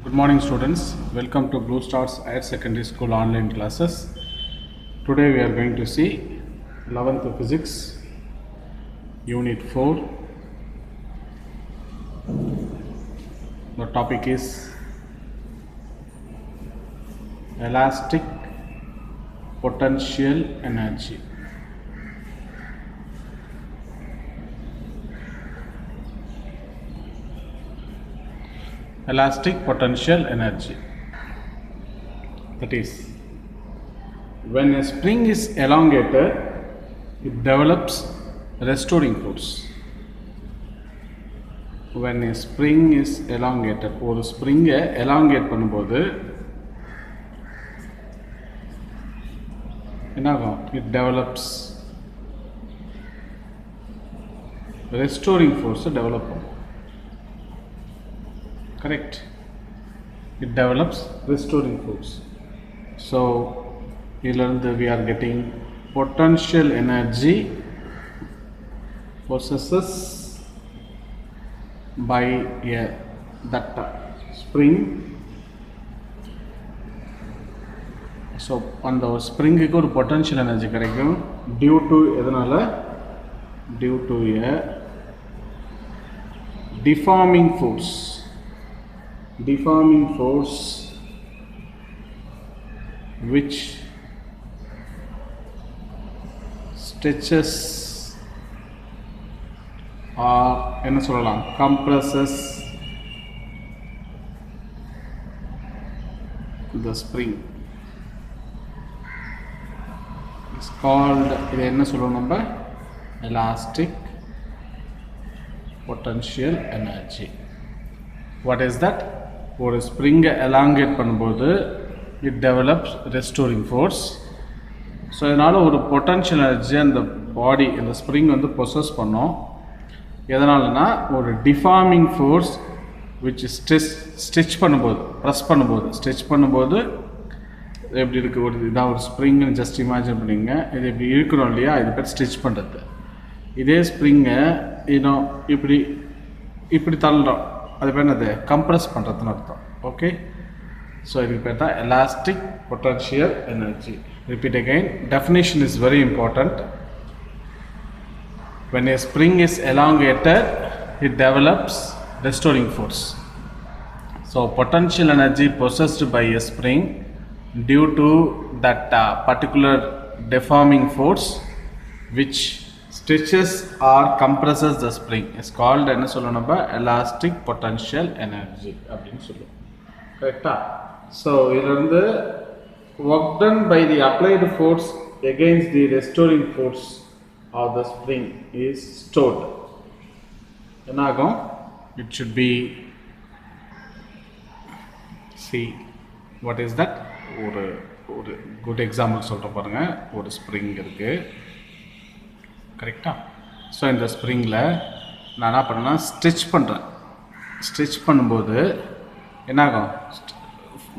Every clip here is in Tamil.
Good morning students, welcome to Blue Stars Higher Secondary School online classes. Today we are going to see 11th Physics Unit 4. The topic is elastic potential energy. Elastic potential energy, that is, when a spring is elongated, it develops restoring force. When a spring is elongated, or spring elongate பண்ணும்போது என்னாகும்? It develops restoring force develop பண்ணும். Correct? It develops restoring force. So we are getting potential energy possesses by that spring. So on the spring ku or potential energy கிடைக்கும் due to எதனால? Due to a deforming force which stretches or என்ன சொல்லலாம், compresses the spring. It's called, இது என்ன சொல்லுவோம் நம்ம, elastic potential energy. What is that? ஒரு ஸ்ப்ரிங்கை எலாங்கேட் பண்ணும்போது it develops restoring force. So இதனால் ஒரு பொட்டன்ஷியல் எனர்ஜி அந்த பாடி, இந்த ஸ்ப்ரிங் வந்து பொசஸ் பண்ணோம். எதனாலனா ஒரு டிஃபார்மிங் ஃபோர்ஸ் விச் ஸ்டிச் பண்ணும்போது, ப்ரெஸ் பண்ணும்போது, ஸ்டிச் பண்ணும்போது எப்படி இருக்குது, ஒரு இதான் ஒரு ஸ்ப்ரிங்னு ஜஸ்ட் இமேஜின் பண்ணிங்க. இது இப்படி இருக்கிறோம் இல்லையா, இது பேர் ஸ்டிச் பண்ணுறது. இதே ஸ்ப்ரிங்கை இன்னும் இப்படி இப்படி தள்ளுறோம், அது பேர் என்னது, கம்ப்ரெஸ் பண்ணுறதுன்னு அர்த்தம். ஓகே, ஸோ இதுக்கு பேர் தான் elastic potential energy. Repeat again, definition is very important. When a spring is elongated, it develops restoring force. So potential energy possessed by a spring due to that particular deforming force which stretches or compresses the spring is called என்ன சொல்லுவோம் நம்ம, elastic potential energy அப்படின்னு சொல்லுவோம். கரெக்டா? ஸோ இதிலிருந்து work done by the applied force against the restoring force of the spring is stored. என்ன ஆகும்? It should be, see what is that, ஒரு குட் எக்ஸாம்பிள் சொல்கிறேன் பாருங்க. ஒரு ஸ்ப்ரிங் இருக்குது, கரெக்டாக? ஸோ இந்த ஸ்ப்ரிங்கில் நான் என்ன பண்ணேன்னா ஸ்டிச் பண்ணுறேன். ஸ்டிச் பண்ணும்போது என்னாகும்,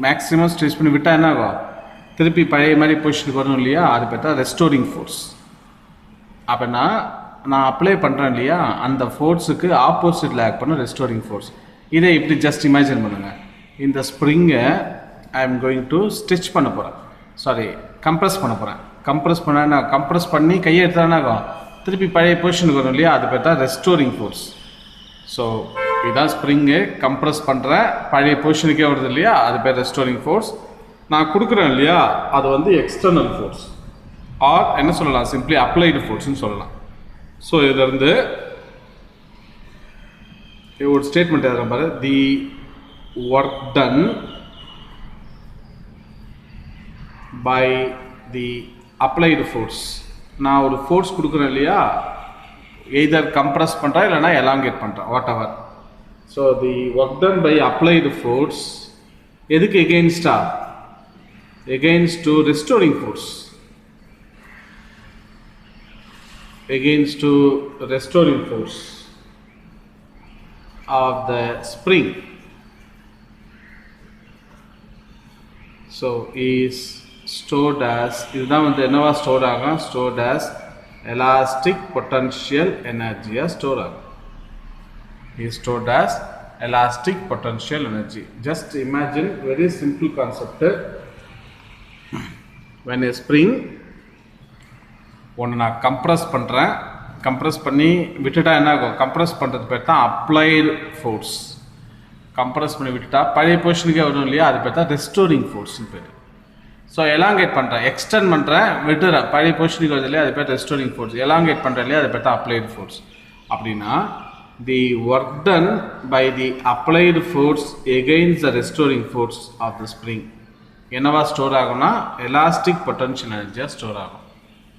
மேக்ஸிமம் ஸ்டிச் பண்ணி விட்டால் என்னாகும், திருப்பி பழைய மாதிரி பொசிஷனுக்கு வரணும் இல்லையா, அது பார்த்தா ரெஸ்டோரிங் ஃபோர்ஸ். அப்போ நான் அப்ளை பண்ணுறேன் இல்லையா, அந்த ஃபோர்ஸுக்கு ஆப்போசிட்டில் ஆக்ட் பண்ண ரெஸ்டோரிங் ஃபோர்ஸ். இதை இப்படி ஜஸ்ட் இமேஜின் பண்ணுங்கள். இந்த ஸ்ப்ரிங்கை I am going to stitch பண்ண போகிறேன், சாரி கம்ப்ரெஸ் பண்ண போகிறேன். கம்ப்ரெஸ் பண்ண, நான் கம்ப்ரெஸ் பண்ணி கையை எடுத்தானாகும், திருப்பி பழைய பொசிஷனுக்கு வரும் இல்லையா, அது பேர் தான் ரெஸ்டோரிங் ஃபோர்ஸ். ஸோ இதுதான் ஸ்ப்ரிங்கு, கம்ப்ரெஸ் பண்ணுறேன், பழைய பொசிஷனுக்கே வருது இல்லையா, அது பேர் ரெஸ்டோரிங் ஃபோர்ஸ். நான் கொடுக்குறேன் இல்லையா, அது வந்து எக்ஸ்டர்னல் ஃபோர்ஸ், ஆர் என்ன சொல்லலாம், சிம்பிளி அப்ளைடு ஃபோர்ஸ்னு சொல்லலாம். ஸோ இதிலிருந்து ஒரு ஸ்டேட்மெண்ட் எழுதுற பாரு, the work done by the applied force. நான் ஒரு ஃபோர்ஸ் கொடுக்குறேன் இல்லையா, எய்தர் கம்ப்ரெஸ் பண்ணுறேன் இல்லைனா எலாங்கேட் பண்ணுறேன், whatever. So the work done by applied force எதுக்கு எகெயின்ஸ்டா, against to restoring force, against to restoring force of the spring. So is stored as, இதுதான் வந்து என்னவா ஸ்டோர் ஆகும், stored as elastic potential energy stored ஆகும். is stored as elastic potential energy. Just imagine very simple concept. When a spring ஒன்று நான் கம்ப்ரஸ் பண்ணுறேன், கம்ப்ரஸ் பண்ணி விட்டுட்டா என்ன ஆகும்? கம்ப்ரஸ் பண்ணுறது பேர் தான் அப்ளைடு ஃபோர்ஸ். கம்ப்ரஸ் பண்ணி விட்டுட்டா பழைய பொசிஷனுக்கே வரும் இல்லையா, அது பேர் தான் ரெஸ்டோரிங் ஃபோர்ஸ்னு பேர். ஸோ எலாங்கேட் பண்ணுறேன், எக்ஸ்டெண்ட் பண்ணுறேன், விட்டுறேன், பழைய பொசிஷனுக்கு வருது இல்லையா, அது பேர் ரெஸ்டோரிங் ஃபோர்ஸ். எலாங்கேட் பண்ணுறேன் இல்லையா, அது பேர் தான் அப்ளைடு ஃபோர்ஸ். அப்படின்னா the work done by the applied force against the restoring force of the spring என்னவா ஸ்டோர் ஆகும்னா எலாஸ்டிக் பொட்டன்ஷியல் எனர்ஜியாக ஸ்டோர் ஆகும்.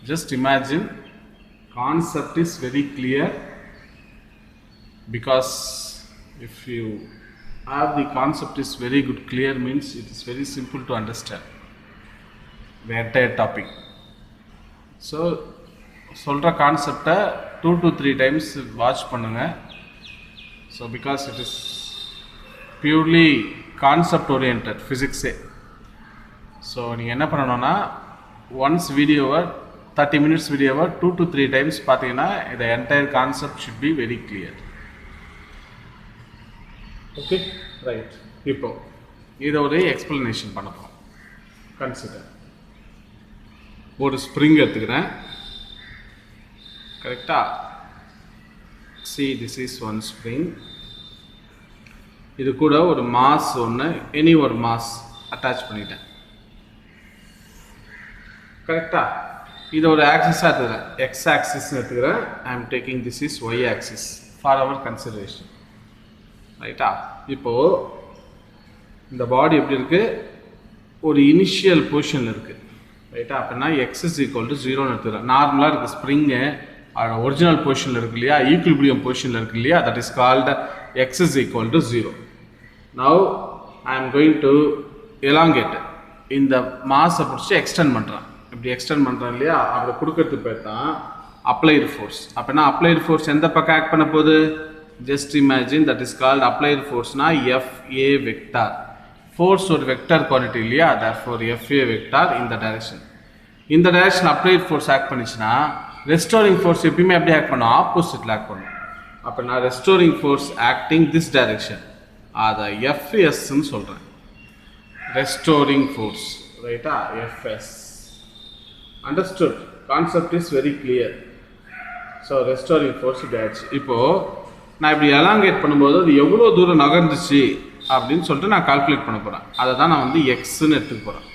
Just imagine, concept is very clear, because if you have the concept is very good clear means it is very simple to understand the entire topic. So சொல்ற கான்செப்டை 2 to 3 times watch பண்ணுங்க. So because it is purely concept oriented physics. So நீங்கள் என்ன பண்ணணும்னா once வீடியோவை 30 minutes வீடியோவை 2 to 3 times பார்த்தீங்கன்னா the entire concept should be very clear. Okay, right. இப்போ இதை ஒரு எக்ஸ்பிளனேஷன் பண்ண போகிறோம். கன்சிடர் ஒரு ஸ்ப்ரிங் எடுத்துக்கிறேன், கரெக்டா? See, this is one spring. இது கூட ஒரு மாஸ் ஒன்று, எனி ஒரு மாஸ் அட்டாச் பண்ணிட்டேன், கரெக்டா? இது ஒரு ஆக்சிஸாக எடுத்துக்கிறேன், எக்ஸ் ஆக்சிஸ் எடுத்துக்கிறேன். I am taking this is Y axis for our consideration, ரைட்டா? இப்போது இந்த பாடி எப்படி இருக்குது? ஒரு இனிஷியல் பொசிஷனில் இருக்குது, ரைட்டா? அப்படின்னா எக்ஸ் இஸ் ஈக்குவல் டு 0ன்னு எடுத்துக்கிறேன். நார்மலாக இருக்குது ஸ்ப்ரிங்கு, அதோட ஒரிஜினல் பொசிஷனில் இருக்குது இல்லையா, ஈக்குலிபிரியம் பொசிஷனில் இருக்குது இல்லையா, that is called X is equal to 0. Now I am going to elongate. இந்த மாஸை பிடிச்சி எக்ஸ்டெண்ட் பண்ணுறேன். இப்படி எக்ஸ்டெண்ட் பண்ணுறேன் இல்லையா, அப்படி கொடுக்கறது பேர் தான் அப்ளைடு ஃபோர்ஸ். அப்படின்னா அப்ளைடு ஃபோர்ஸ் எந்த பக்கம் ஆக்ட் பண்ண போகுது? Just imagine, that is called applied ஃபோர்ஸ்னா FA வெக்டார். ஃபோர்ஸ் ஒரு வெக்டார் குவான்டிட்டி இல்லையா, therefore FA வெக்டார் இந்த டைரக்ஷன். இந்த டைரக்ஷன் அப்ளைடு ஃபோர்ஸ் ஆக்ட் பண்ணிச்சுன்னா ரெஸ்டோரிங் ஃபோர்ஸ் எப்பயுமே எப்படி ஆக்ட் பண்ணும்? ஆப்போசிட்டில் ஆக்ட் பண்ணும். அப்படின்னா restoring force acting this direction, அதை FSன்னு சொல்கிறேன், ரெஸ்டோரிங் ஃபோர்ஸ், ரைட்டா? FS. Understood? Concept is very clear. So restoring force ஆச்சு. இப்போது நான் இப்படி எலாங்கேட் பண்ணும்போது அது எவ்வளோ தூரம் நகர்ந்துச்சு அப்படின்னு சொல்லிட்டு நான் கால்குலேட் பண்ண போகிறேன். அதை தான் நான் வந்து எக்ஸ்ன்னு எடுத்துக்க போகிறேன்.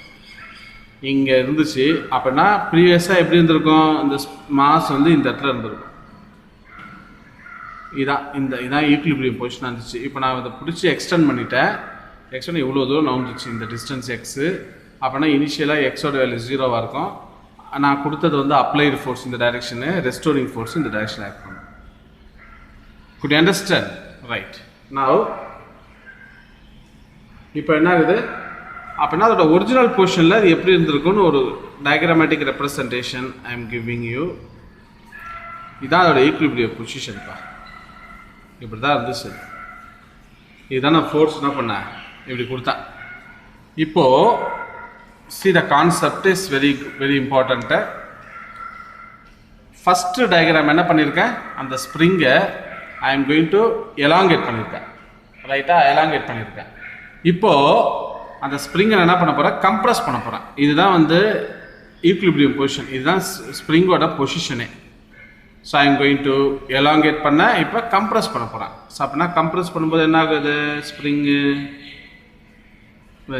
இங்கே இருந்துச்சு அப்படின்னா ப்ரீவியஸாக எப்படி இருந்திருக்கும்? இந்த மாஸ் வந்து இந்த இடத்துல இருந்திருக்கும். இதான் ஈக்குலிபிரியம் பொசிஷன் இருந்துச்சு. இப்போ நான் இதை பிடிச்சி எக்ஸ்டெண்ட் பண்ணிட்டேன். எக்ஸ்டெண்ட் இவ்வளோ தூரம் நவுந்துச்சு இந்த டிஸ்டன்ஸ் எக்ஸு. அப்படின்னா இனிஷியலாக எக்ஸோட வேல்யூ 0வாக இருக்கும். நான் கொடுத்தது வந்து அப்ளைடு ஃபோர்ஸ் இந்த டைரெக்ஷனு, ரெஸ்டோரிங் ஃபோர்ஸ் இந்த டைரெக்ஷன் ஆக்ட் பண்ணும். Good you understand? Right. Now இப்போ என்ன ஆகுது அப்படின்னா அதோட ஒரிஜினல் பொசிஷனில் அது எப்படி இருந்திருக்குன்னு ஒரு diagrammatic representation I am giving you. இதுதான் அதோட ஈக்குலிபிரியம் பொசிஷன்ப்பா. இப்படி தான் இருந்துச்சு. இதுதான் நான் ஃபோர்ஸ் என்ன பண்ணேன், இப்படி கொடுத்தேன். இப்போது see, the concept is very important. First diagram என்ன பண்ணியிருக்கேன்? அந்த ஸ்ப்ரிங்கை I am going to elongate பண்ணியிருக்கேன், ரைட்டா? elongate பண்ணியிருக்கேன். இப்போது அந்த ஸ்ப்ரிங்கை என்ன பண்ண போகிறேன்? கம்ப்ரஸ் பண்ண போகிறேன். இதுதான் வந்து ஈக்குலிபிரியம் பொசிஷன், இதுதான் ஸ்ப்ரிங்கோட பொசிஷனே. So I am going to elongate பண்ண, இப்போ கம்ப்ரஸ் பண்ண போகிறேன். ஸோ அப்படின்னா கம்ப்ரஸ் பண்ணும்போது என்ன ஆகுது? ஸ்ப்ரிங்கு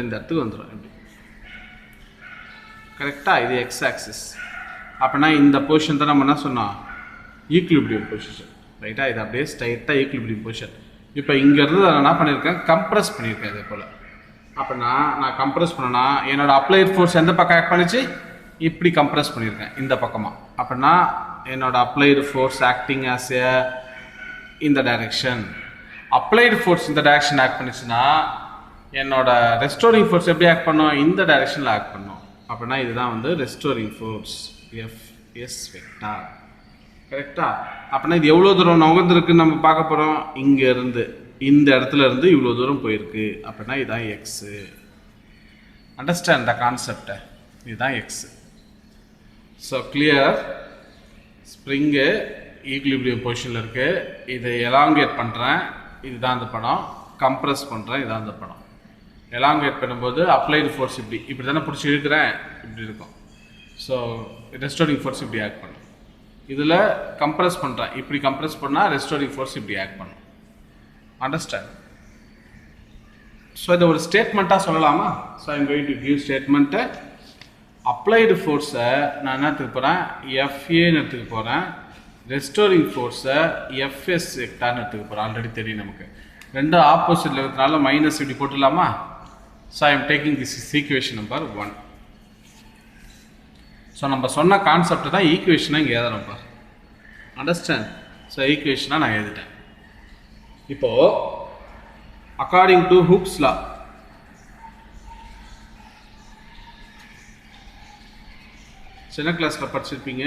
இந்த இடத்துக்கு வந்துடும். எப்படி? கரெக்டாக? இது எக்ஸ் ஆக்சிஸ். அப்படின்னா இந்த பொசிஷன் தான் நம்ம என்ன சொன்னோம்? ஈக்குலிபிரியம் பொசிஷன், ரைட்டா? இது அப்படியே ஸ்ட்ரைட்டாக ஈக்குலிபிரியம் பொசிஷன். இப்போ இங்கேருந்து நான் என்ன பண்ணியிருக்கேன்? கம்ப்ரஸ் பண்ணியிருக்கேன். இதே போல் அப்படின்னா நான் கம்ப்ரஸ் பண்ணேன்னா என்னோடய அப்ளைட் ஃபோர்ஸ் எந்த பக்கம் ஆக்ட் பண்ணிச்சு? இப்படி கம்ப்ரஸ் பண்ணியிருக்கேன் இந்த பக்கமாக. அப்படின்னா என்னோடய applied force acting as a இந்த டைரெக்ஷன். அப்ளைடு ஃபோர்ஸ் இந்த டைரெக்ஷன் ஆக்ட் பண்ணிச்சுன்னா என்னோட ரெஸ்டோரிங் ஃபோர்ஸ் எப்படி ஆக்ட் பண்ணும்? இந்த டைரெக்ஷனில் ஆக்ட் பண்ணும். அப்படின்னா இதுதான் வந்து ரெஸ்டோரிங் ஃபோர்ஸ் FS வெக்டார், கரெக்டா? அப்படின்னா இது எவ்வளோ தூரம் நகர்ந்துருக்குன்னு நம்ம பார்க்க போகிறோம். இங்கேருந்து இந்த இடத்துல இருந்து இவ்வளோ தூரம் போயிருக்கு. அப்படின்னா இதுதான் எக்ஸு. அண்டர்ஸ்டாண்ட் த கான்செப்டை? இதுதான் x. So clear? Spring equilibrium பொசிஷனில் இருக்குது. இதை எலாங்கேட் பண்ணுறேன். இதுதான் அந்த படம். கம்ப்ரஸ் பண்ணுறேன், இதான் அந்த படம். எலாங்கேட் பண்ணும்போது அப்ளைடு ஃபோர்ஸ் இப்படி தானே பிடிச்சி இழுக்கிறேன், இப்படி இருக்கும். ஸோ ரெஸ்டோரிங் ஃபோர்ஸ் இப்படி ஆக்ட் பண்ணும். இதில் கம்ப்ரஸ் பண்ணுறேன், இப்படி கம்ப்ரஸ் பண்ணால் ரெஸ்டோரிங் ஃபோர்ஸ் இப்படி ஆக்ட் பண்ணும். அண்டர்ஸ்டாண்ட்? ஸோ இதை ஒரு ஸ்டேட்மெண்ட்டாக சொல்லலாமா? So I'm going to give ஸ்டேட்மெண்ட்டை. அப்ளைடு ஃபோர்ஸை நான் என்ன எடுத்துக்க போகிறேன், எஃப்ஏன்னு எடுத்துக்க போகிறேன். ரெஸ்டோரிங் ஃபோர்ஸை எஃப்எஸ் வெக்டார்னு எடுத்துக்க போகிறேன். ஆல்ரெடி தெரியும் நமக்கு. ரெண்டும் ஆப்போசிட்டில் இருக்கிறதுனால மைனஸ் இப்படி போட்டுடலாமா? So I am taking this is equation number 1. So நம்ம சொன்ன கான்செப்ட் தான் ஈக்குவேஷனாக இங்கே எழுதுறோம்ப்பா. அண்டர்ஸ்டாண்ட்? ஸோ ஈக்குவேஷனாக நான் எழுதிட்டேன். இப்போது அக்கார்டிங் டு ஹூக்ஸ் லா, சின்ன கிளாஸில் படிச்சிருப்பீங்க.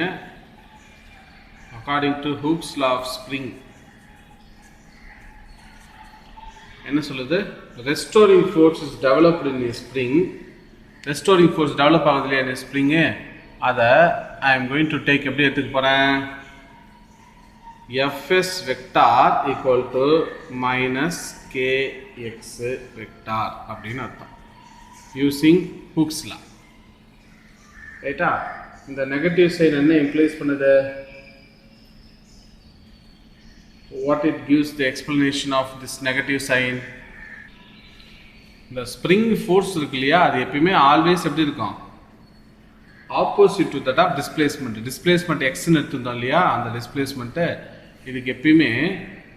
According to Hooke's law of spring என்ன சொல்லுது? Restoring force is developed in a spring. Restoring force develop ஆகுது இல்லையா இந்த ஸ்ப்ரிங்கு, அதை I am going to take எப்படி எடுத்துக்க போகிறேன், FS vector equal to minus KX vector அப்படின்னு அர்த்தம். Using Hooke's law. ரைட்டா? இந்த நெகட்டிவ் சைன் என்ன இம்ப்ளைஸ் பண்ணுது? What it gives the explanation of this negative sign? The spring force இருக்கு இல்லையா, அது எப்பயுமே ஆல்வேஸ் எப்படி இருக்கும், opposite to that of displacement. Displacement எக்ஸ்ன்னு எடுத்துருந்தோம் இல்லையா, அந்த டிஸ்பிளேஸ்மெண்ட்டு இதுக்கு எப்பயுமே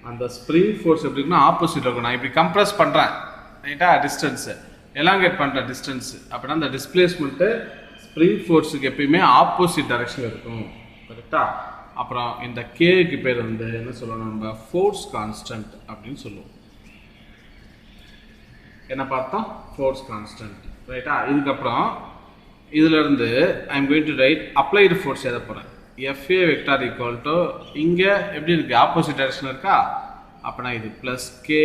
அந்த ஸ்ப்ரிங் ஃபோர்ஸ் எப்படி இருக்குன்னா ஆப்போசிட் இருக்கும். நான் இப்படி கம்ப்ரஸ் பண்ணுறேன், ரைட்டா, டிஸ்டன்ஸு எலாங்கேட் பண்ணுறேன் டிஸ்டன்ஸு, அப்படின்னா அந்த டிஸ்பிளேஸ்மெண்ட்டு ஸ்ப்ரிங் ஃபோர்ஸுக்கு எப்பயுமே ஆப்போசிட் டைரக்ஷனில் இருக்கும். கரெக்டாக? அப்புறம் இந்த கேக்கு பேர் வந்து என்ன சொல்லணும், நம்ம ஃபோர்ஸ் கான்ஸ்டன்ட் அப்படின்னு சொல்லுவோம். என்ன பார்த்தோம்? Force constant. ரைட்டா? இதுக்கப்புறம் இதிலிருந்து ஐ am going to right applied force எழுத போகிறேன். எஃப்ஏ வெக்டார் ஈக்குவல் டு இங்கே எப்படி இருக்குது, ஆப்போசிட் டைரக்ஷன் இருக்கா, அப்படின்னா இது ப்ளஸ் கே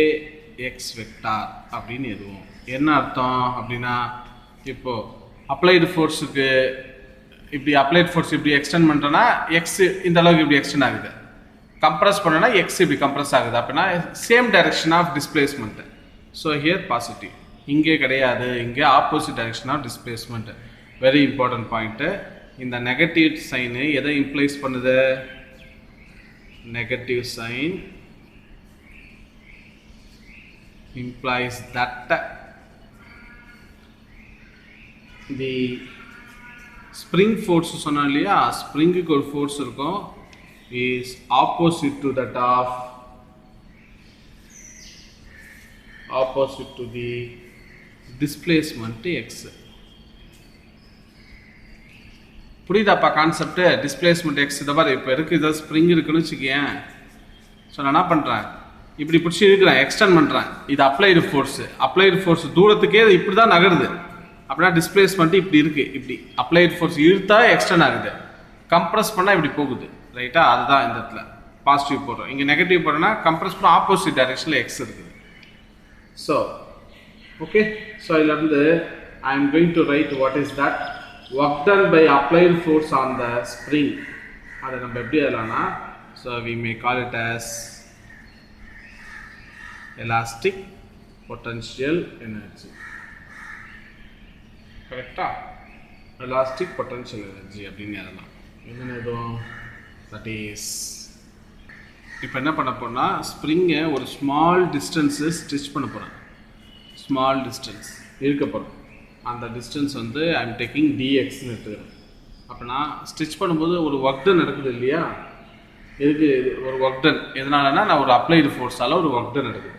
எக்ஸ் வெக்டார் அப்படின்னு எதுவும். என்ன அர்த்தம் அப்படின்னா, இப்போது அப்ளைடு ஃபோர்ஸுக்கு இப்படி அப்ளைட் ஃபோர்ஸ் இப்படி எக்ஸ்டெண்ட் பண்ணுறேன்னா எக்ஸ் இந்த அளவுக்கு இப்படி எக்ஸ்டெண்ட் ஆகுது. கம்ப்ரஸ் பண்ணனா எக்ஸ் இப்படி கம்ப்ரஸ் ஆகுது, அப்படின்னா same direction of displacement. So here positive, இங்கே கிடையாது, இங்கே opposite direction of displacement. Very important point. இந்த நெகட்டிவ் சைனு எதை இம்ப்ளைஸ் பண்ணுது? Negative sign implies that the spring force சொன்னோம் இல்லையா, ஸ்ப்ரிங்குக்கு ஒரு ஃபோர்ஸ் இருக்கும், is opposite to that of opposite to the displacement x. புரியுதாப்பா கான்செப்ட்? டிஸ்பிளேஸ்மெண்ட் எக்ஸ் இதை பாரு, இப்போ இருக்குது, இதை ஸ்ப்ரிங் இருக்குன்னு வச்சுக்கேன். ஸோ நான் என்ன பண்ணுறேன், இப்படி பிடிச்சி இருக்கிறேன், எக்ஸ்டெண்ட் பண்ணுறேன். இது அப்ளைடு ஃபோர்ஸு. அப்ளைடு ஃபோர்ஸ் தூரத்துக்கே இப்படி தான் நகருது, அப்படின்னா டிஸ்பிளேஸ்மெண்ட் இப்படி இருக்குது. இப்படி அப்ளைடு ஃபோர்ஸ் இழுத்தா எக்ஸ்டெண்ட் ஆகுது, கம்ப்ரஸ் பண்ணால் இப்படி போகுது. ரைட்டா? அதுதான் இந்த இடத்துல பாசிட்டிவ் போடுறோம். இங்கே நெகட்டிவ் போடுறோன்னா கம்ப்ரஸ் பண்ண ஆப்போசிட் டைரக்ஷனில் எக்ஸ் இருக்குது. ஸோ ஓகே, ஸோ இதிலிருந்து ஐ am going to right what is that work done by applied force on the spring. அதை நம்ம எப்படி எழுதலாம்னா, so we may call it as elastic potential energy. கரெக்டா? elastic potential energy அப்படின்னு எழுதலாம். என்ன எழுதுவோம்? that is, இப்போ என்ன பண்ண போறோம்னா, ஸ்ப்ரிங்கை ஒரு ஸ்மால் டிஸ்டன்ஸு ஸ்டிச் பண்ண போகிறேன். ஸ்மால் டிஸ்டன்ஸ் இருக்க போகிறோம். அந்த டிஸ்டன்ஸ் வந்து ஐ எம் டேக்கிங் டிஎக்ஸ்ன்னு எடுத்துக்கிறேன். அப்படின்னா ஸ்டிச் பண்ணும்போது ஒரு ஒர்க் டன் நடக்குது இல்லையா, எதுக்கு ஒரு ஒர்க் டன், எதனாலனா நான் ஒரு அப்ளைடு ஃபோர்ஸால் ஒரு ஒர்க் டன் நடக்குது.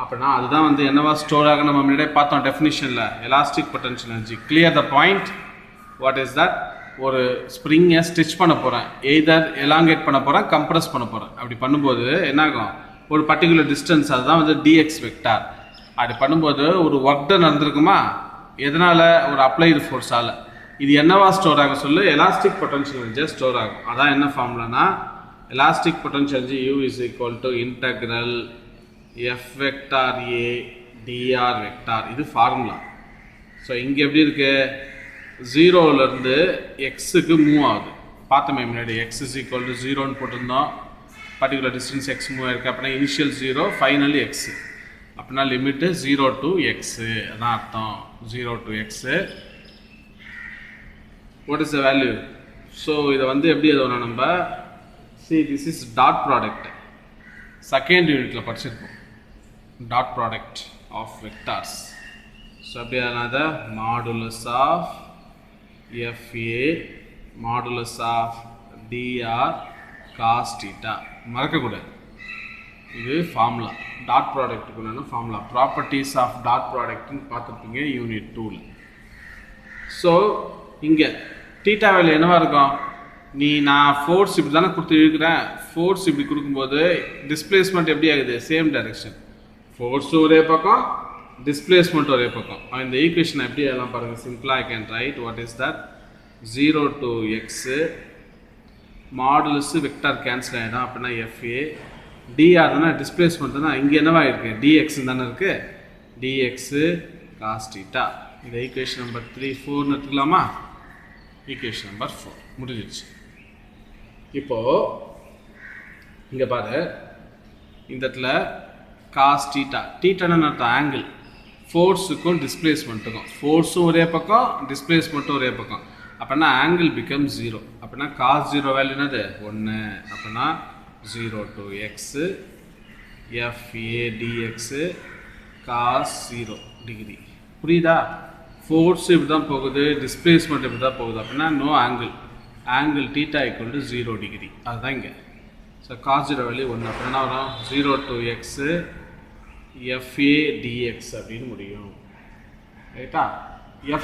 அப்படின்னா அதுதான் வந்து என்னவா ஸ்டோர் ஆக நம்ம முன்னாடியே பார்த்தோம் டெஃபினிஷனில், elastic potential energy. Clear the point. What is that? ஒரு ஸ்ப்ரிங்கை ஸ்டிச் பண்ண போகிறேன், எய்தர் எலாங்கேட் பண்ண போகிறேன், கம்ப்ரஸ் பண்ண போகிறேன். அப்படி பண்ணும்போது என்னாகும், ஒரு பர்டிகுலர் டிஸ்டன்ஸ், அதுதான் வந்து டிஎக்ஸ் வெக்டார். அப்படி பண்ணும்போது ஒரு ஒர்க் டன் நடந்திருக்குமா, எதனால்? ஒரு அப்ளைடு ஃபோர்ஸால். இது என்னவா ஸ்டோர் ஆக சொல்லு, எலாஸ்டிக் பொட்டன்ஷியல் எனர்ஜியாக ஸ்டோர் ஆகும். அதான் என்ன ஃபார்முலானா, elastic potential energy U is equal to integral F vector A dr vector. இது ஃபார்முலா. ஸோ இங்கே எப்படி இருக்கு, 0லேருந்து எக்ஸுக்கு மூவ் ஆகுது. பார்த்தோமே முன்னாடி, x is equal to 0ன்னு போட்டிருந்தோம். particular distance x move ஆயிருக்கு அப்படின்னா initial 0 final x அப்படின்னா limit 0 to x அதான் அர்த்தம் 0 to x. what is the value? so இதை வந்து எப்படி எழுதணும் நம்ம? see this is dot product, second unitல படிச்சிருப்போம் dot product of vectors. so அப்படியே அத modulus of fa modulus of dr cos theta மறக்கக்கூடாது. இது ஃபார்முலா டாட் ப்ராடக்ட்டுக்கு உண்டான ஃபார்முலா. ப்ராப்பர்ட்டிஸ் ஆஃப் டாட் ப்ராடக்ட்னு பார்த்துருப்பீங்க யூனிட் 2ல். ஸோ இங்கே தீட்டா வேல்யூ என்னவா இருக்கும்? நான் ஃபோர்ஸ் இப்படி தானே கொடுத்து இழுக்கிறேன். ஃபோர்ஸ் இப்படி கொடுக்கும்போது டிஸ்பிளேஸ்மெண்ட் எப்படி ஆகுது? Same direction. ஃபோர்ஸ் ஒரே பக்கம், டிஸ்பிளேஸ்மெண்ட் ஒரே பக்கம். இந்த ஈக்குவேஷன் எப்படி எல்லாம் பாருங்கள். சிம்பிளாக I can write what is that 0 to x modulus vector cancel ஆகிடும் அப்படின்னா FA dr தானே டிஸ்பிளேஸ்மெண்ட் தானே. இங்கே என்னவா இருக்குது? dx தானே இருக்குது. dx cos theta. இந்த ஈக்குவேஷன் நம்பர் 3 4ன்னு எடுத்துக்கலாமா? ஈக்குவேஷன் நம்பர் 4 முடிஞ்சிடுச்சு. இப்போது இங்கே பாரு, இந்த இடத்துல cos theta தீட்டான்னு அர்த்தம் ஆங்கிள். ஃபோர்ஸுக்கும் டிஸ்பிளேஸ்மெண்ட்டுக்கும், ஃபோர்ஸும் ஒரே பக்கம், டிஸ்பிளேஸ்மெண்ட்டும் ஒரே பக்கம். அப்படின்னா ஆங்கிள் பிகம் 0. அப்படின்னா cos 0 வேல்யூ என்னது? 1. அப்படின்னா 0 to x FA dx cos 0 degree. புரியுதா? ஃபோர்ஸ் இப்படி தான் போகுது, டிஸ்பிளேஸ்மெண்ட் இப்படி தான் போகுது. அப்படின்னா no angle, angle theta equal to 0 degree. அதுதான் இங்கே. So cos 0 value 1. அப்படின்னா வரும் 0 to x FA dx அப்படின்னு முடியும். ரைட்டா?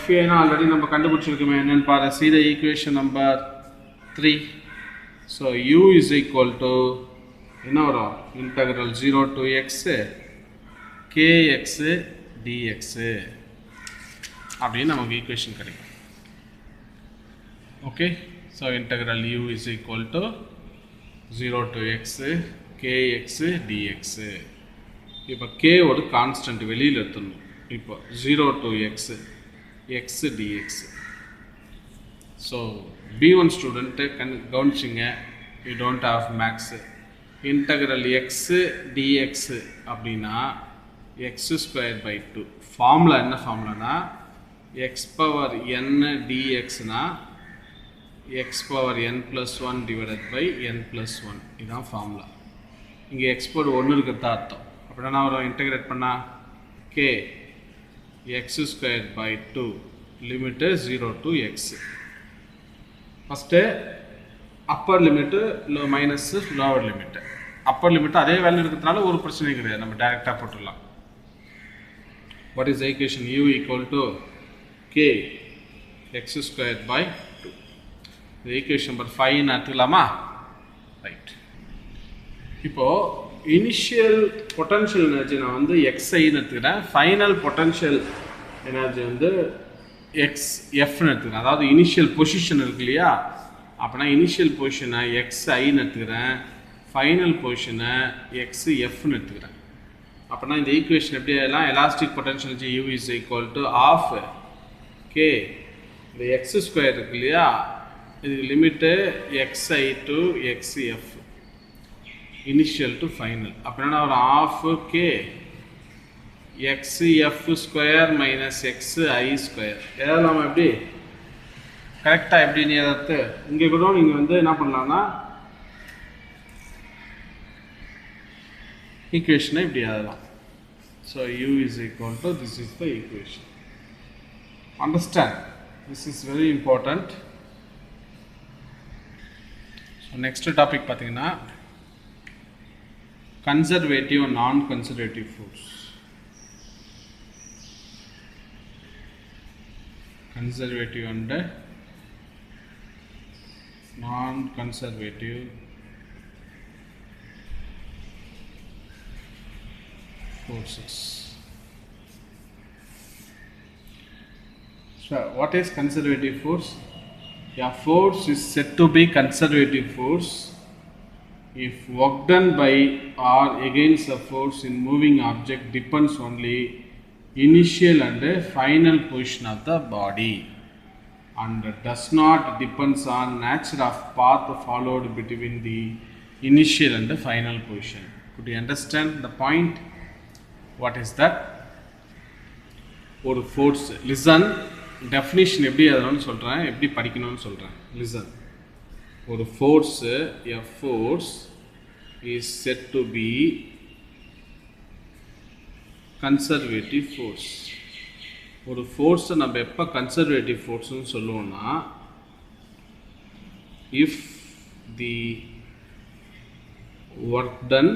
FAனா ஆல்ரெடி நம்ம கண்டுபிடிச்சிருக்கோமே, என்னன்னு பாரு. see the equation number 3. so u is equal to என்ன வரும்? integral 0 to x kx dx அப்படின்னு நமக்கு ஈக்குவேஷன் கிடைக்கும். Okay, so integral u is equal to 0 to x kx dx. இப்போ k ஒரு கான்ஸ்டன்ட் வெளியில் எடுத்துடணும். இப்போ 0 to x dx. So B1 student கவனிச்சிங்க, you don't have maths. Integral x dx அப்படின்னா x²/2. ஃபார்முலா என்ன ஃபார்முலானா x⁻n dxனா x⁻n+1 / n+1. இதுதான் ஃபார்முலா. இங்கே x⁻1 இருக்கிறதா அர்த்தம். அப்படின்னா வரும் இன்டகிரேட் பண்ணால் k x²/2 limit 0 to x. First Appar limit minus lower limit. Appar limit அதே வேல்யூ இருக்கிறதுனால ஒரு பிரச்சனையும் கிடையாது, நம்ம டைரெக்டாக போட்டுடலாம். What is equation? u equal to k x²/2. இந்த ஈக்குவேஷன் நம்பர் 5 எடுத்துக்கலாமா? ரைட். இப்போது இனிஷியல் பொட்டன்ஷியல் எனர்ஜி நான் வந்து xஐன்னு எடுத்துக்கிறேன். ஃபைனல் பொட்டன்ஷியல் எனர்ஜி வந்து xfன்னு எடுத்துக்கிறேன். அதாவது இனிஷியல் பொசிஷன் இருக்கு இல்லையா? அப்படின்னா இனிஷியல் பொசிஷனை xஐன்னு எடுத்துக்கிறேன், ஃபைனல் பொசிஷனை xfன்னு எடுத்துக்கிறேன். அப்படின்னா இந்த ஈக்குவேஷன் எப்படி ஆகலாம்? Elastic potential energy u is equal to half k. இந்த x² இருக்கு இல்லையா? இதுக்கு limit xi to xf initial to final. அப்படின்னா ஒரு half k xf² minus xi². ஏதாவது நம்ம எப்படி கரெக்டாக எப்படி நீ எதாவது இங்கே கூட நீங்கள் வந்து என்ன பண்ணலான்னா ஈக்குவேஷனை இப்படி எழுதலாம். So u is equal to this is the equation. Understand? This is very important. So next topic பார்த்தீங்கன்னா conservative and non-conservative force. Conservative and non-conservative forces. So, what is conservative force? A force is said to be conservative force if work done by or against a force in moving object depends only initial and final position of the body and does not depends on nature of path followed between the initial and the final position. Could you understand the point? What is that? ஒரு ஃபோர்ஸ். லிசன், டெஃபினிஷன் எப்படி எழுதணும்னு சொல்கிறேன், எப்படி படிக்கணும்னு சொல்கிறேன். லிசன். ஒரு force, a force is said to be conservative force. ஒரு ஃபோர்ஸை நம்ம எப்போ கன்சர்வேட்டிவ் ஃபோர்ஸ்னு சொல்லுவோம்னா, if the work done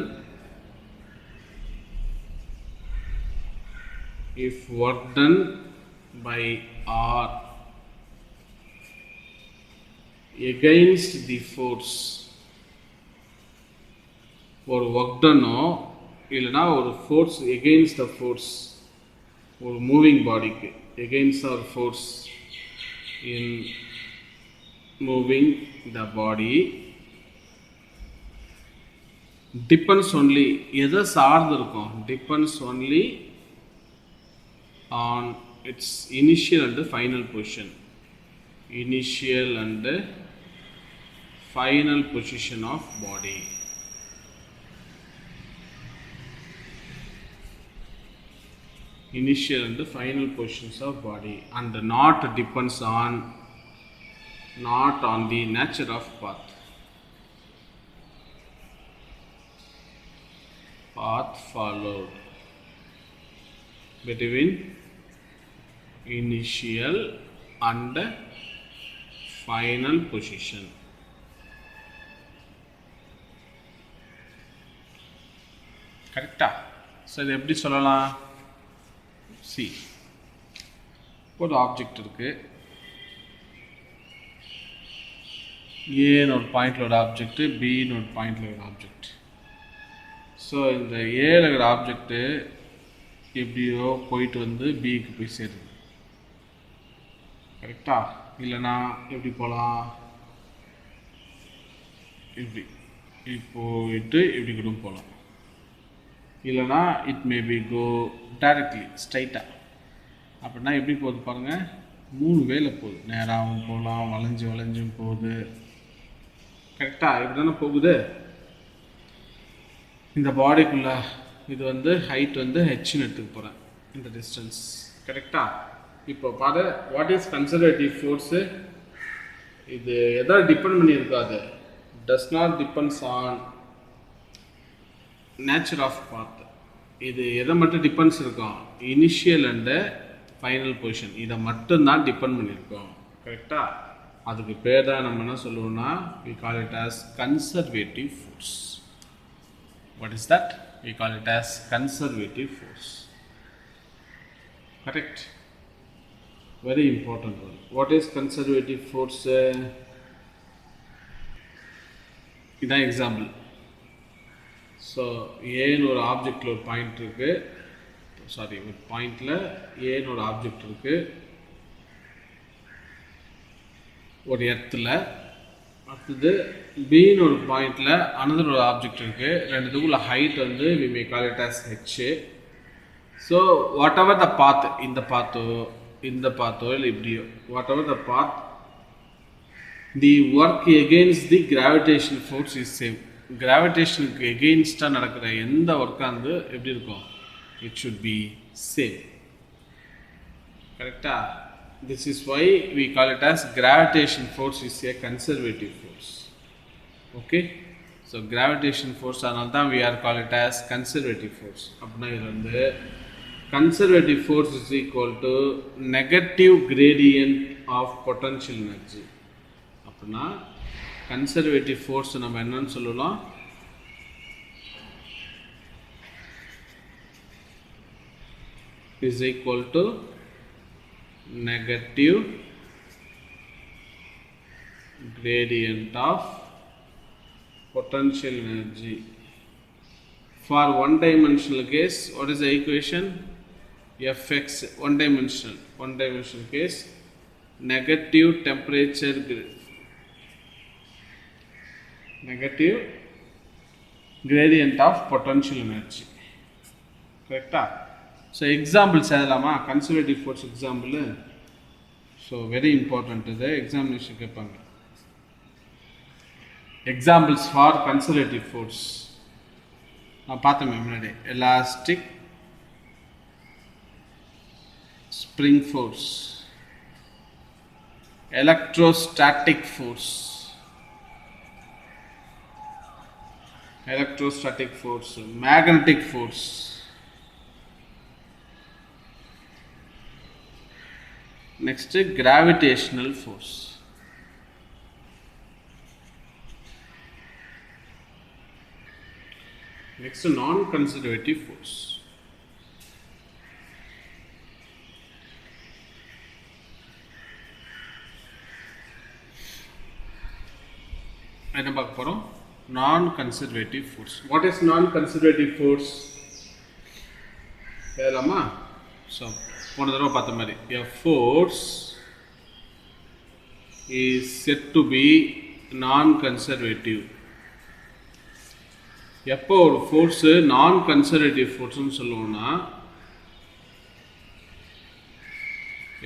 by R against the force, ஒரு ஒர்க் டன்னோ இல்லைனா ஒரு ஃபோர்ஸ் எகெயின்ஸ்ட் த ஃபோர்ஸ், ஒரு மூவிங் பாடிக்கு against or force in moving the body depends only, எதை சார்ந்து இருக்கும், depends only on its initial and final position. Initial and final position of body. Initial and final positions of body, and not depends on, not on the nature of path. Path followed between initial and final position. கரெக்டா? ஸோ இது எப்படி சொல்லலாம்? சி, ஒரு ஆப்ஜெக்ட் இருக்குது, ஏன்னு ஒரு பாயிண்டில் ஒரு ஆப்ஜெக்ட்டு, பின்னு ஒரு பாயிண்டில் ஒரு ஆப்ஜெக்ட். ஸோ இந்த ஏல இருக்கிற ஆப்ஜெக்ட்டு எப்படியோ போயிட்டு வந்து பிக்கு போய் சேருது. கரெக்டா? இல்லைனா எப்படி போகலாம், இப்படி போயிட்டு இப்படி கூட போகலாம். இல்லைனா இட் மேபி கோ டைரக்ட்லி ஸ்ட்ரைட்டாக. அப்படின்னா எப்படி போகுது பாருங்கள், 3 வேலை போகுது. நேராகவும் போகலாம், வளைஞ்சும் போகுது. கரெக்டாக? இப்படி தானே போகுது. இந்த பாடிக்குள்ளே இது வந்து ஹைட் வந்து ஹெச்னு எடுத்துக்க போகிறேன், இந்த டிஸ்டன்ஸ். கரெக்டாக? இப்போ பாரு, வாட் இஸ் கன்சர்வேட்டிவ் ஃபோர்ஸு? இது எதாவது டிபெண்ட் பண்ணியிருக்காது. Does not depends on nature of path. இது எதை மட்டும் டிபெண்ட்ஸ் இருக்கும், இனிஷியல் அண்டு ஃபைனல் பொசிஷன், இதை மட்டும்தான் டிபெண்ட் பண்ணியிருக்கோம். கரெக்டாக? அதுக்கு பேர் தான் நம்ம என்ன சொல்லுவோம்னா, we call it as conservative force. What is that? We call it as conservative force. Correct? Very important one. What is conservative force? இதான் எக்ஸாம்பிள். ஸோ ஏன்னு ஒரு ஆப்ஜெக்டில் ஒரு பாயிண்ட் இருக்குது, சாரி ஒரு பாயிண்டில் ஏன்னு ஒரு ஆப்ஜெக்ட் இருக்குது ஒரு இடத்துல. அடுத்தது பின்னு ஒரு பாயிண்டில் அனதர் ஒரு ஆப்ஜெக்ட் இருக்குது. ரெண்டுத்துக்குள்ள ஹைட் வந்து we may call it as h. So whatever the path, இந்த பாத்தோ இல்லை இப்படியோ, whatever the path, the work against the gravitation force is same. கிராவிடேஷனுக்கு எகெயின்ஸ்டாக நடக்கிற எந்த ஒர்க்காக இருந்து எப்படி இருக்கும், இட் ஷுட் பி சேம். கரெக்டாக? This is why we call it as gravitation force is a conservative force. Okay? So gravitation force அதனால தான் we are call it as conservative force. அப்படின்னா இது வந்து conservative force is equal to negative gradient of potential energy. அப்படின்னா conservative force நம்ம என்னன்னு சொல்லலாம், is equal to negative gradient of potential energy. For one dimensional case, what is the equation? Fx, one dimensional case, negative temperature, negative gradient of potential energy. Correct? So examples எழுதலாமா, conservative force example. So very important, இது எக்ஸாமினேஷன் கேட்பாங்க. Examples for conservative force. நான் பார்த்தோமே முன்னாடி elastic spring force, electrostatic force, magnetic force, next gravitational force. Next non-conservative force. என்ன பார்க்க போறோம்? Non-conservative force. What is non-conservative force? சொல்லலாமா? So போன தடவை பார்த்த மாதிரி a force is said to be non-conservative. எப்போ ஒரு ஃபோர்ஸ் நான் கன்சர்வேட்டிவ் ஃபோர்ஸ்னு சொல்லுவோம்னா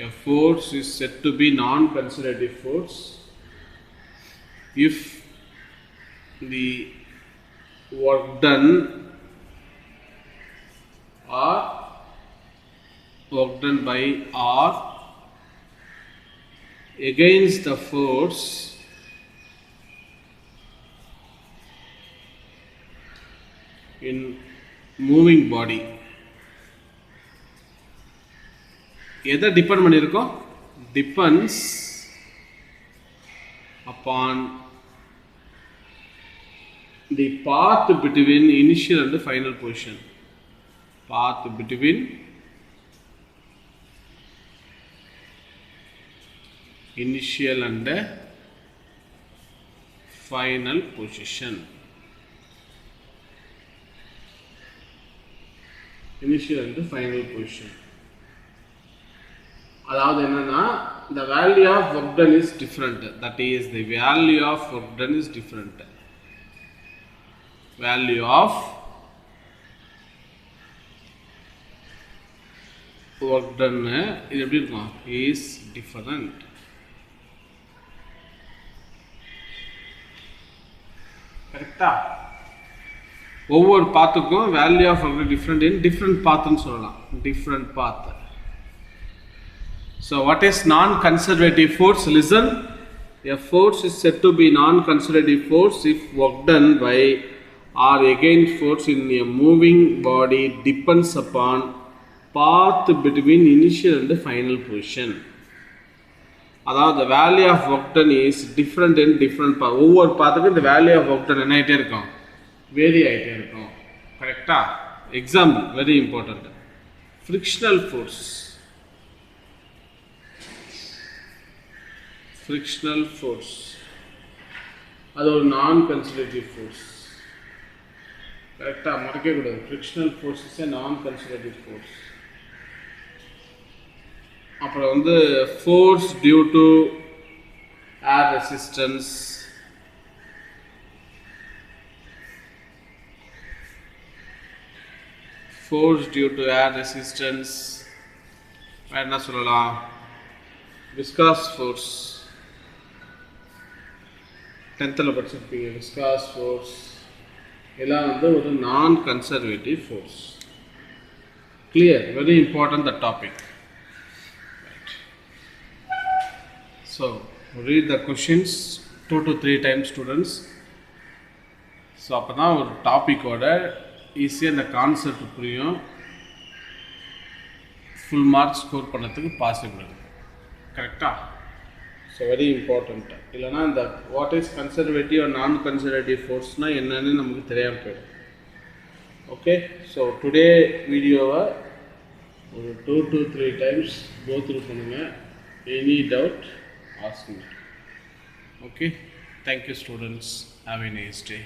a force is said to be non-conservative force if the work done by or against the force in moving body. எதை டிபெண்ட் பண்ணியிருக்கோம்? Depends upon the path between initial and final position. Path between initial and final position. Initial and final position. அதாவது என்னன்னா the value of work done is different. That is the value of work done is different. Value of work done இது எப்படி இருக்கும்? Is different. கரெக்டா? ஒவ்வொரு பாத்துக்கும் value of work different in different பாத்னு சொல்லலாம். Different path. So what is non-conservative force? Listen. A force is said to be non-conservative force if work done by or against force in a moving body depends upon path between initial and final position. அதாவது the value of work done is different in different path. ஒவ்வொரு பாத்துக்கும் the value of work done என்ன ஆயிட்டே இருக்கும்? வேரி ஆயிட்டே இருக்கும். கரெக்டா? Example very important. frictional force. Frictional force. அது ஒரு non-conservative force. கரெக்டா? மறக்கவே கூடாது. frictional force is a non-conservative force. அப்புறம் வந்து force due to air resistance. Force due to air resistance. வேற என்ன சொல்லலாம்? viscous force. 10th படிச்சிருப்பீங்க viscous force. இதெல்லாம் வந்து ஒரு non conservative force. Clear? Very important the topic. So read the questions 2 to 3 times students. So அப்போ தான் ஒரு டாப்பிக்கோட ஈஸியாக இந்த கான்செப்ட் புரியும். ஃபுல் மார்க் ஸ்கோர் பண்ணதுக்கு பாசிபிள் இருக்குது. கரெக்டாக? So very important. இல்லைனா இந்த what is conservative or non conservative ஃபோர்ஸ்னால் என்னன்னு நமக்கு தெரியாமல் போயிடும். ஓகே, ஸோ டுடே வீடியோவை ஒரு 2 to 3 times கோ த்ரூ பண்ணுங்கள். Any doubt ask me. Okay, thank you students. Have a nice day.